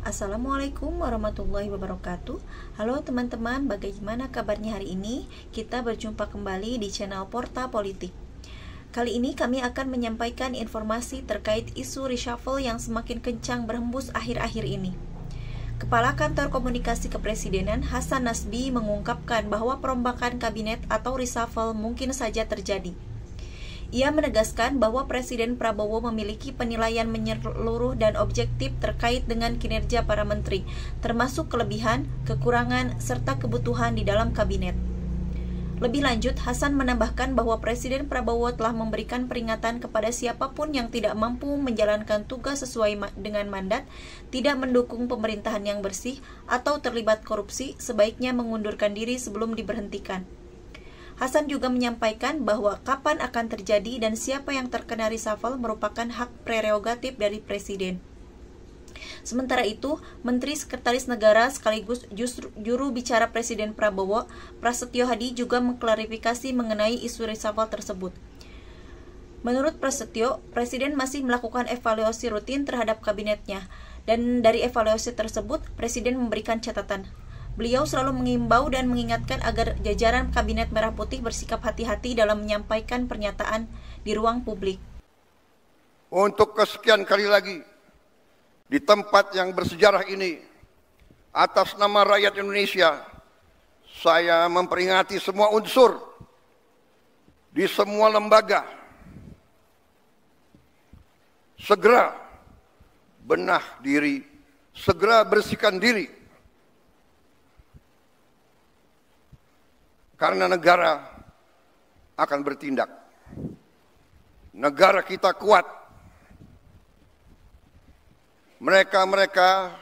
Assalamualaikum warahmatullahi wabarakatuh. Halo teman-teman, bagaimana kabarnya hari ini? Kita berjumpa kembali di channel Porta Politik. Kali ini kami akan menyampaikan informasi terkait isu reshuffle yang semakin kencang berhembus akhir-akhir ini. Kepala Kantor Komunikasi Kepresidenan Hasan Nasbi mengungkapkan bahwa perombakan kabinet atau reshuffle mungkin saja terjadi. Ia menegaskan bahwa Presiden Prabowo memiliki penilaian menyeluruh dan objektif terkait dengan kinerja para menteri, termasuk kelebihan, kekurangan, serta kebutuhan di dalam kabinet. Lebih lanjut, Hasan menambahkan bahwa Presiden Prabowo telah memberikan peringatan kepada siapapun yang tidak mampu menjalankan tugas sesuai dengan mandat, tidak mendukung pemerintahan yang bersih, atau terlibat korupsi, sebaiknya mengundurkan diri sebelum diberhentikan. Hasan juga menyampaikan bahwa kapan akan terjadi dan siapa yang terkena reshuffle merupakan hak prerogatif dari Presiden. Sementara itu, Menteri Sekretaris Negara sekaligus juru bicara Presiden Prabowo, Prasetyo Hadi juga mengklarifikasi mengenai isu reshuffle tersebut. Menurut Prasetyo, Presiden masih melakukan evaluasi rutin terhadap kabinetnya, dan dari evaluasi tersebut, Presiden memberikan catatan. Beliau selalu mengimbau dan mengingatkan agar jajaran Kabinet Merah Putih bersikap hati-hati dalam menyampaikan pernyataan di ruang publik. Untuk kesekian kali lagi, di tempat yang bersejarah ini, atas nama rakyat Indonesia, saya memperingati semua unsur di semua lembaga. Segera benah diri, segera bersihkan diri. Karena negara akan bertindak. Negara kita kuat. Mereka-mereka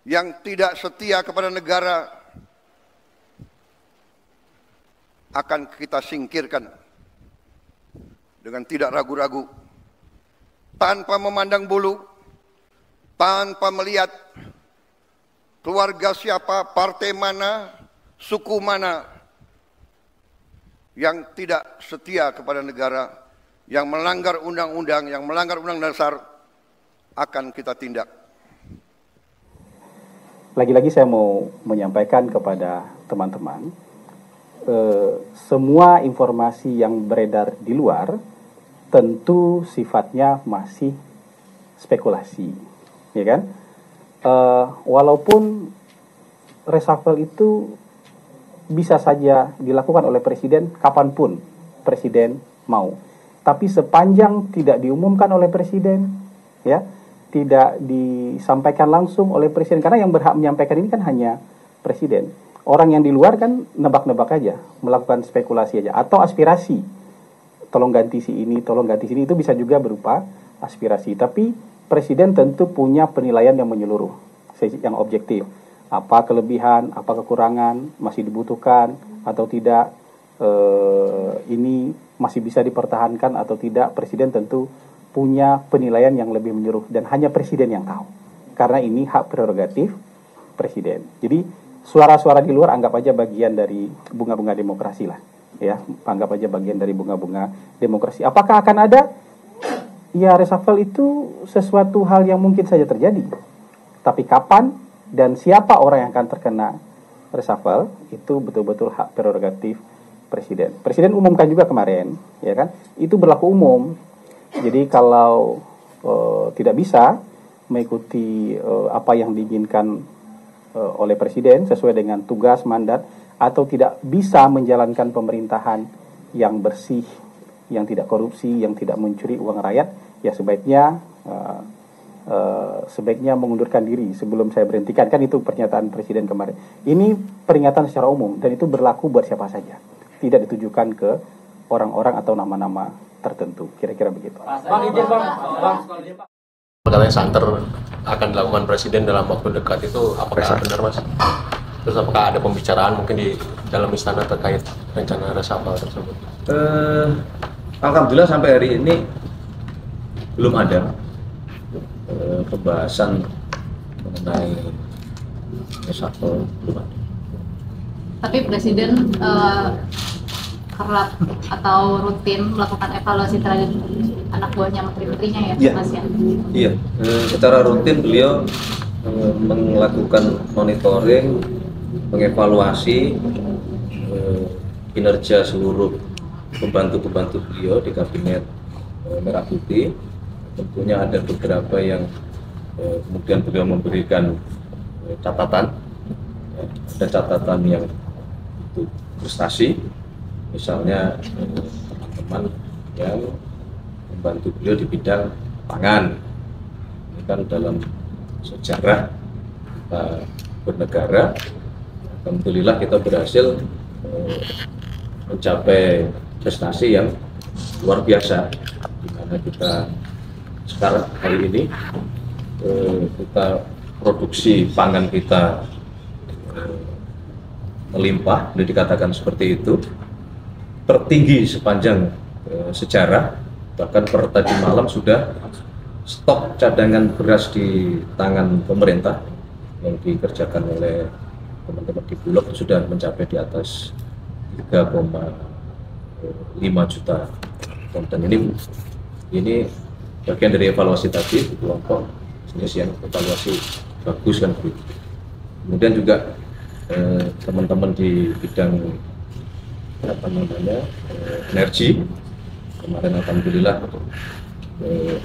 yang tidak setia kepada negara akan kita singkirkan dengan tidak ragu-ragu, tanpa memandang bulu, tanpa melihat keluarga siapa, partai mana, suku mana yang tidak setia kepada negara, yang melanggar undang-undang, yang melanggar undang dasar, akan kita tindak. Lagi-lagi saya mau menyampaikan kepada teman-teman, semua informasi yang beredar di luar tentu sifatnya masih spekulasi, ya kan? Walaupun reshuffle itu bisa saja dilakukan oleh Presiden kapanpun Presiden mau. Tapi sepanjang tidak diumumkan oleh Presiden, ya, tidak disampaikan langsung oleh Presiden, karena yang berhak menyampaikan ini kan hanya Presiden. Orang yang di luar kan nebak-nebak aja, melakukan spekulasi aja, atau aspirasi. Tolong ganti si ini, tolong ganti sini, itu bisa juga berupa aspirasi. Tapi Presiden tentu punya penilaian yang menyeluruh, yang objektif. Apa kelebihan, apa kekurangan, masih dibutuhkan atau tidak, ini masih bisa dipertahankan atau tidak. Presiden tentu punya penilaian yang lebih menyeluruh dan hanya Presiden yang tahu, karena ini hak prerogatif Presiden. Jadi suara-suara di luar anggap aja bagian dari bunga-bunga demokrasi lah, ya, anggap aja bagian dari bunga-bunga demokrasi. Apakah akan ada? Ya, reshuffle itu sesuatu hal yang mungkin saja terjadi, tapi kapan dan siapa orang yang akan terkena reshuffle itu betul-betul hak prerogatif Presiden. Presiden umumkan juga kemarin, ya kan? Itu berlaku umum. Jadi kalau tidak bisa mengikuti apa yang diinginkan oleh Presiden sesuai dengan tugas mandat, atau tidak bisa menjalankan pemerintahan yang bersih, yang tidak korupsi, yang tidak mencuri uang rakyat, ya sebaiknya mengundurkan diri sebelum saya berhentikan. Kan itu pernyataan Presiden kemarin. Ini peringatan secara umum dan itu berlaku buat siapa saja, tidak ditujukan ke orang-orang atau nama-nama tertentu. Kira-kira begitu. Katanya santer akan dilakukan Presiden dalam waktu dekat, itu apakah benar, Mas? Terus apakah ada pembicaraan mungkin di dalam istana terkait rencana reshuffle tersebut? Alhamdulillah sampai hari ini belum ada pembahasan mengenai reshuffle, belum ada. Tapi Presiden kerap atau rutin melakukan evaluasi terhadap anak buahnya, menteri-menterinya ya, Iya. Mas ya? Iya, secara rutin beliau melakukan monitoring, mengevaluasi kinerja seluruh pembantu-pembantu beliau di Kabinet Merah Putih. Tentunya ada beberapa yang kemudian beliau memberikan catatan, ada catatan yang itu prestasi, misalnya teman-teman yang membantu beliau di bidang pangan. Ini kan dalam sejarah kita bernegara, alhamdulillah kita berhasil mencapai prestasi yang luar biasa, di mana kita sekarang hari ini kita produksi pangan kita melimpah, boleh dikatakan seperti itu, tertinggi sepanjang sejarah. Bahkan per tadi malam sudah stok cadangan beras di tangan pemerintah yang dikerjakan oleh teman-teman di Bulog sudah mencapai di atas 3,5 juta ton. Dan ini bagian dari evaluasi tadi di kelompok jenis yang evaluasi bagus kan begitu. Kemudian juga teman-teman di bidang energi, kemarin alhamdulillah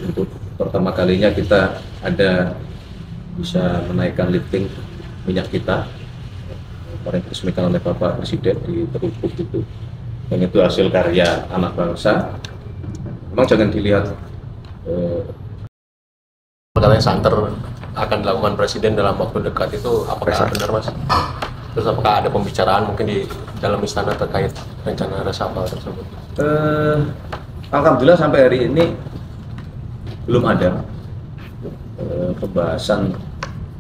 untuk pertama kalinya kita ada bisa menaikkan lifting minyak kita, kemarin diresmikan oleh Bapak Presiden di Terubuk itu, dan itu hasil karya anak bangsa. Memang jangan dilihat katanya santer akan dilakukan Presiden dalam waktu dekat, itu apakah benar Mas? Terus apakah ada pembicaraan mungkin di dalam istana terkait rencana reshuffle tersebut? Alhamdulillah sampai hari ini belum ada pembahasan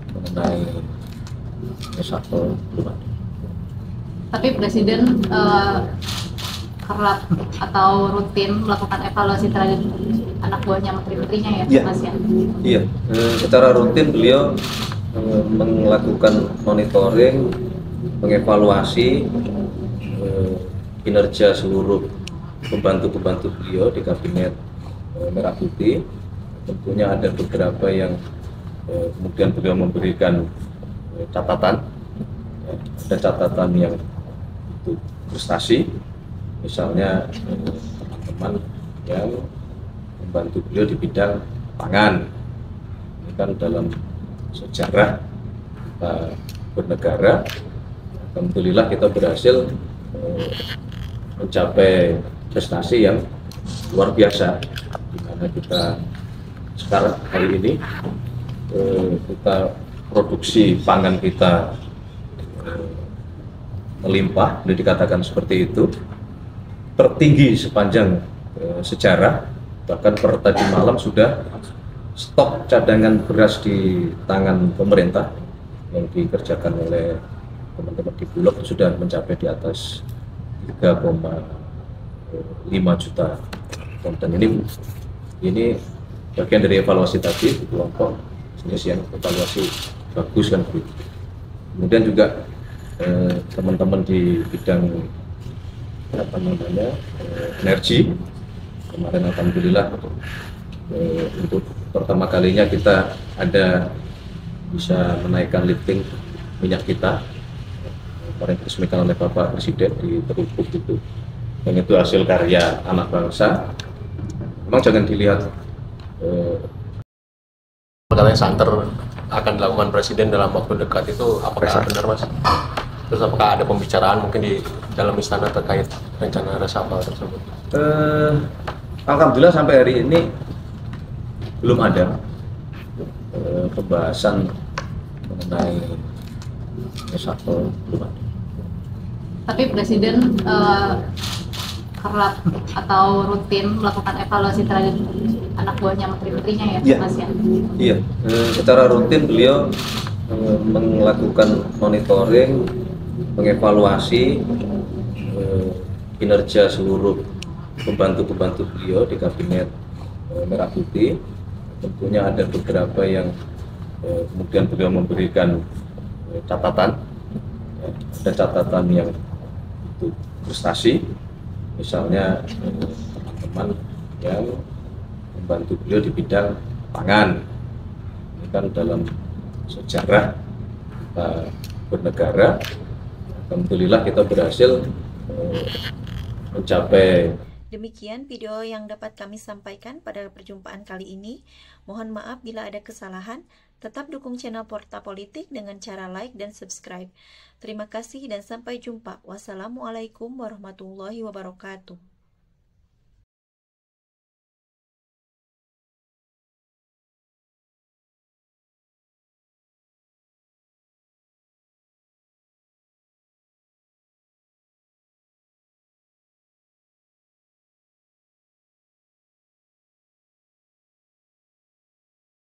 mengenai reshuffle, belum ada. Tapi Presiden kerap atau rutin melakukan evaluasi terhadap anak buahnya, menteri-menterinya ya, Iya. Mas ya? Iya, secara rutin beliau melakukan monitoring, mengevaluasi kinerja seluruh pembantu-pembantu beliau di Kabinet Merah Putih. Tentunya ada beberapa yang kemudian beliau memberikan catatan, ada catatan yang itu prestasi, misalnya teman-teman yang membantu beliau di bidang pangan. Ini kan dalam sejarah kita bernegara, alhamdulillah kita berhasil mencapai prestasi yang luar biasa, di mana kita sekarang hari ini kita produksi pangan kita melimpah, boleh dikatakan seperti itu, tertinggi sepanjang sejarah. Bahkan per tadi malam sudah stok cadangan beras di tangan pemerintah yang dikerjakan oleh teman-teman di Bulog sudah mencapai di atas 3,5 juta ton. Dan ini bagian dari evaluasi tadi di kelompok jenis yang evaluasi bagus kan begitu. Kemudian juga teman-teman di bidang energi, kemarin alhamdulillah untuk pertama kalinya kita ada bisa menaikkan lifting minyak kita, kemarin diresmikan oleh Bapak Presiden di Terubuk itu, dan itu hasil karya anak bangsa. Memang jangan dilihat Katanya santer akan dilakukan Presiden dalam waktu dekat, itu apakah benar Mas? Terus apakah ada pembicaraan mungkin di dalam istana terkait rencana reshuffle tersebut? Alhamdulillah sampai hari ini belum ada pembahasan mengenai reshuffle, belum ada. Tapi Presiden kerap atau rutin melakukan evaluasi terhadap anak buahnya, menteri-menterinya ya, Iya. Mas ya? Iya, secara rutin beliau melakukan monitoring, mengevaluasi kinerja seluruh pembantu-pembantu beliau di Kabinet Merah Putih. Tentunya ada beberapa yang kemudian beliau memberikan catatan, ada catatan yang itu prestasi, misalnya teman-teman yang membantu beliau di bidang pangan. Ini kan dalam sejarah bernegara. Alhamdulillah kita berhasil mencapai. Demikian video yang dapat kami sampaikan pada perjumpaan kali ini. Mohon maaf bila ada kesalahan. Tetap dukung channel Porta Politik dengan cara like dan subscribe. Terima kasih dan sampai jumpa. Wassalamualaikum warahmatullahi wabarakatuh.